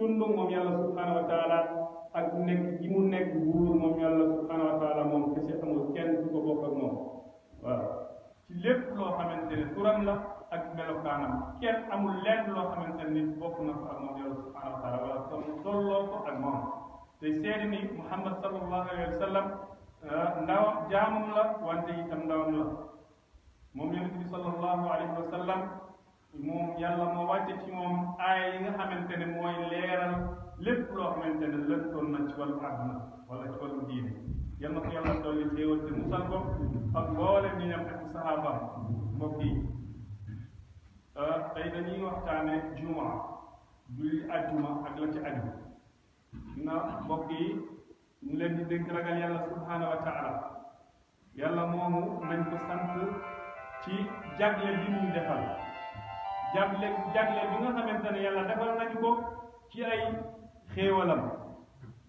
tundu moom yàlla subhanahu wa taala ak nekk gi mu nekk buur moom yàlla subhanahu wa taala moom kese amul kenn du ko bokk ak moom waaw ci lépp loo xamante ne turam la ak melokaanam kenn amul lenn loo xamante ne nit bokk na ko ak moom yàlla subhanahu wa taala wala tolloo ko ak moom te seede ni Muhammad sallallahu alayhi wa sallam ndaw jaamam la wante itam ndawam la moom yonent bi sallallahu alayhi wa sallam moom yàlla moo wàcce ci moom aaya yi nga xamante ne mooy leeral lépp loo xamante ne lëntoon na ci wàllu àdduna wala ci wàllu diine yal na ko yàlla dolli xéewal te musal ko ak mboolem ñi ñam ak sahabaam mbokk yi tey dañuy waxtaane juma julli ajjuma ak la ci aju na mbokk yi ñu leen di dénk ragal yàlla subhanahu wa taala yàlla moomu nañ ko sant ci jagle bi ñu defal jagle bi nga xamante ne yàlla defal nañu ko ci ay xéewalam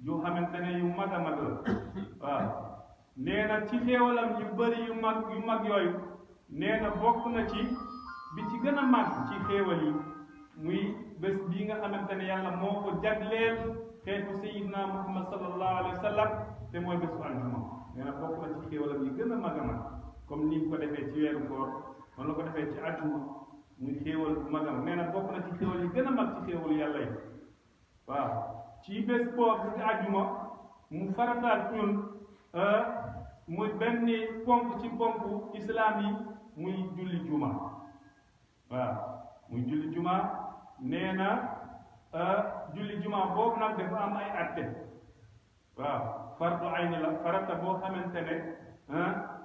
yu xamante ne yu mag a mag la waaw nee na ci xéewalam yu bëri yu mag yooyu nee na bokk na ci bi ci gën a mag ci xéewal yi muy bés bii nga xamante ne yàlla moo ko jagleel xeetu sayidna Muhammad sallallahu alayhi wa sallam te mooy bésu aljuma nee na bokk na ci xéewalam yi gën a mag a mag comme ni ko defee ci weeru koor noonu la ko defee ci aljuma muy xéewal bu magam nee na bokk na ci xéewal yi gën a mag ci xéewal yàlla yi waaw ci bés boobu ci àjjuma mu farataal ñun muy benn ponk ci ponk islam yi muy julli juma waaw muy julli juma nee na julli juma boobu nag dafa am ay atte waaw fardu ayni la farata boo xamante ne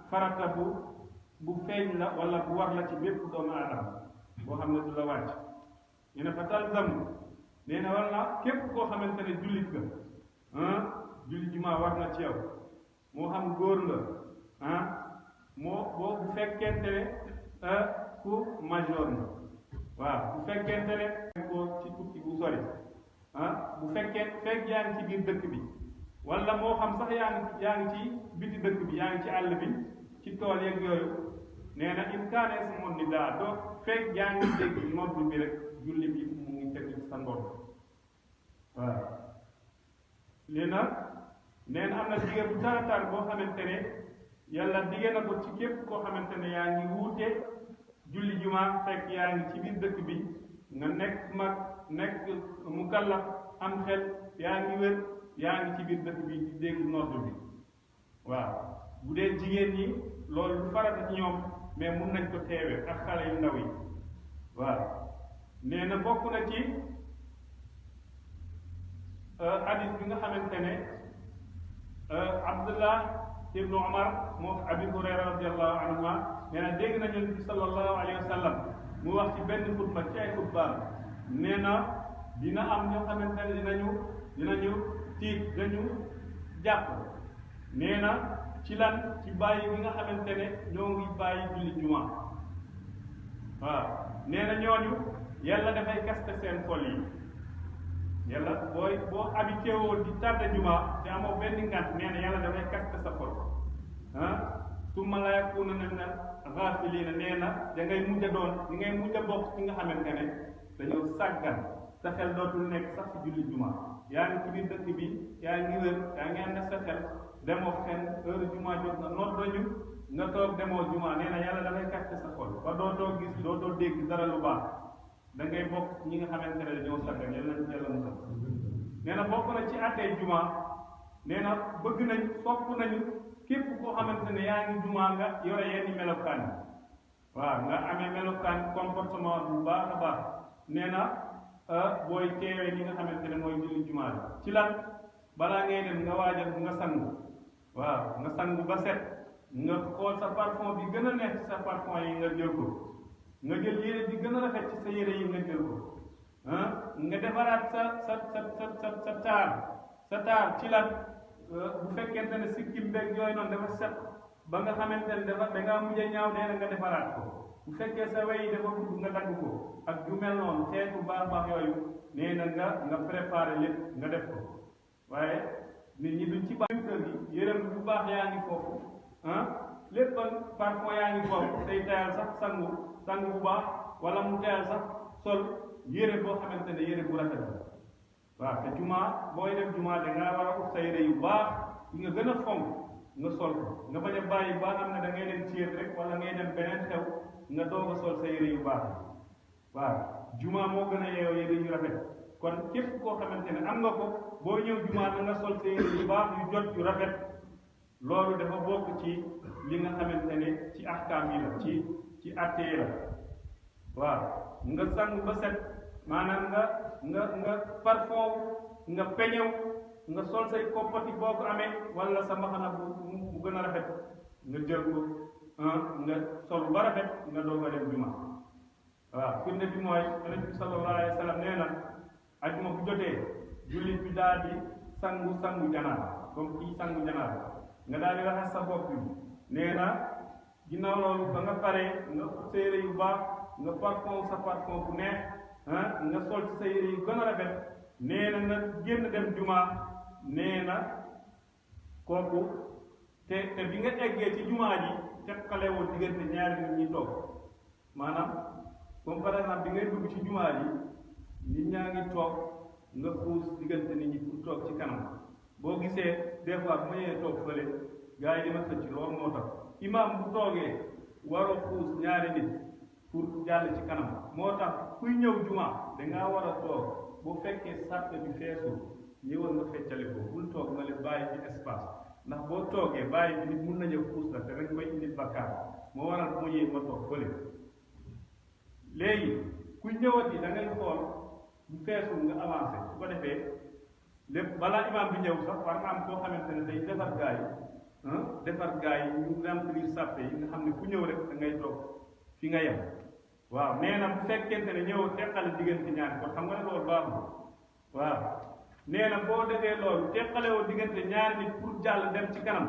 farata bu feeñ la wala bu war la ci bépp doomu aadama boo xam ne du la wàcc ñu ne fa talzam nee na war na képp koo xamante ne jullit nga julli juma war na ci yow moo xam góor nga moo boo bu fekkente ne ku major nga waaw bu fekkente ne ko ci tukki bu sori bu fekk yaa ngi ci biir dëkk bi wala moo xam sax yaa ngi ci biti dëkk bi yaa ngi ci àll bi ci tool yeeg yooyu nee na in kaane si moon ni daa doo fekk yaa ngi dégg nodd bi rek julli bi mu ngi teg sa ndodd waaw lii nag nee na am na digge bu taratar boo xamante ne yàlla digge na ko ci képp koo xamante ne yaa ngi wuute julli juma fekk yaa ngi ci biir dëkk bi nga nekk mag nekk mukallaf am xel yaa ngi wér yaa ngi ci biir dëkk bi di dégg nodd bi waaw bu dee jigéen ñi loolu lu farata ci ñoom mais mun nañ ko teewee ak xale yu ndaw yi waaw nee na bokk na ci hadith bi nga xamante ne Abdullah ibnu Umar moo Abi Hurayra radiallahu anhuma nee na dégg nañu Yonent bi sallallahu alayhi wa sallam mu wax ci benn xutba ci ay xutbaam nee na dina am ñoo xamante ne dinañu tiit dañu jàpp nee na ci lan ci bàyyi bi nga xamante ne ñoo ngi bàyyi julli juma waaw nee na ñooñu yàlla dafay kaste seen xol yi yàlla boo habitué woo di tardé juma te amoo benn ngant nee na yàlla dafay kaste sa xol summa laa yakuunanna gaafiliina nee na da ngay mujj a doon di ngay mujj a bokk ci nga xamante ne dañoo sàggan sa xel dootul nekk sax ci julli juma yaa ngi ci biir dëkk bi yaa ngi wér yaa ngi ànd sa xel demoo fenn heure juma jot na noot dañu nga toog demoo juma nee na yàlla dafay kaste sa xol ba dootoo gis dootoo dégg dara lu baax da ngay bokk ñi nga xamante ne dañoo sàggan yàlla nañ ci yàlla musal nee na bokk na ci àttee juma nee na bëgg nañ sopp nañu képp koo xamante ne yaa ngi juma nga yore yenn melokaan yi waaw nga amee melokaan comportement bu baax a baax nee na booy teewee ñi nga xamante ne mooy julli juma bi ci lan balaa ngay dem nga waajal nga sangu waaw nga sangu ba set nga xool sa parfum bi gën a neex ci sa parfum yi nga jël ko nga jël yére bi gën a rafet ci sa yére yi nga jël ko nga defaraat sa taar ci lan bu fekkente ne sikkim beeg yooyu noonu dafa set ba nga xamante ne dafa da ngaa mujj a ñaaw nee na nga defaraat ko bu fekkee sa wey dafa gudd nga dagg ko ak ju mel noonu xeetu baax baax yooyu nee na nga préparé lépp nga def ko waaye nit ñi duñ ci baax kër gi yërëm bu baax yaa ngi foofu lépp parfois yaa ngi foofu tey tayal sax sangu bu baax wala mu tayal sax sol yére boo xamante ne yére bu rafet la waaw te jumaa booy dem jumaa da ngaa war a ut sa yére yu baax yi nga gën a fonk nga sol ko nga bañ a bàyyi ba am na da ngay dem ceeb rek wala ngay dem beneen xew nga doog a sol sa yére yu baax waaw jumaa moo gën a yeewoo yére yu rafet kon képp koo xamante ne am nga ko boo ñëw jumaa na nga sol sa yére yu baax yu jot yu rafet loolu dafa bokk ci li nga xamante ne ci ahkaam yi la ci atte yi la waaw nga sang ba set maanaam nga parfum nga peñew nga sol say koppati boo ko amee wala sa mbaxana bu gën a rafet nga jël ko nga sol ba rafet nga doog a dem jumaa waaw firnde bi mooy yonent bi sallallahu alayhi wa sallam nee na ajuma bu jotee jullit bi daal di sangu janaaba comme kii sangu janaaba nga daal di raxas sa bopp bi nee na ginnaaw loolu ba nga paree nga sa yére yu baax nga parfum sa parfum bu neex nga sol ci sa yére yu gën a rafet nee na nga génn dem jumaa nee na kooku te bi nga eggee ci jumaa ji teqale woo diggante ñaari nit ñi toog maanaam comme par exemple bi ngay dugg ci jumaa ji nit ñaa ngi toog nga xuus diggante nit ñi pour toog ci kanam boo gisee des fois bu ma ñëwee toog fële gars yi dima xëcc loolu moo tax imam bu toogee waroo xuus ñaari nit pour jàll ci kanam moo tax kuy ñëw jumaa dangaa war a toog bu fekkee sàppe bi feesul ñëwal nga feccale ko bul toog nga leen bàyyi ci espace ndax boo toogee bàyyi bi nit mun na ñëw xuus la te dañ koy indi bakkaar moo waral bu ma ñëwee ma toog fële léegi kuy ñëwati da ngay xool bu feesul nga avancé su ko defee lépp balaa imam bi ñëw sax war nga am koo xamante ne day defar gaa yi ñu remplir sàppe yi nga xam ne ku ñëw rek da ngay toog fi nga yem waaw nee na bu fekkente ne ñëw teqale diggante ñaari kon xam nga ne loolu baaxul waaw nee na boo defee loolu teqalewoo diggante ñaari nit pour jàll dem ci kanam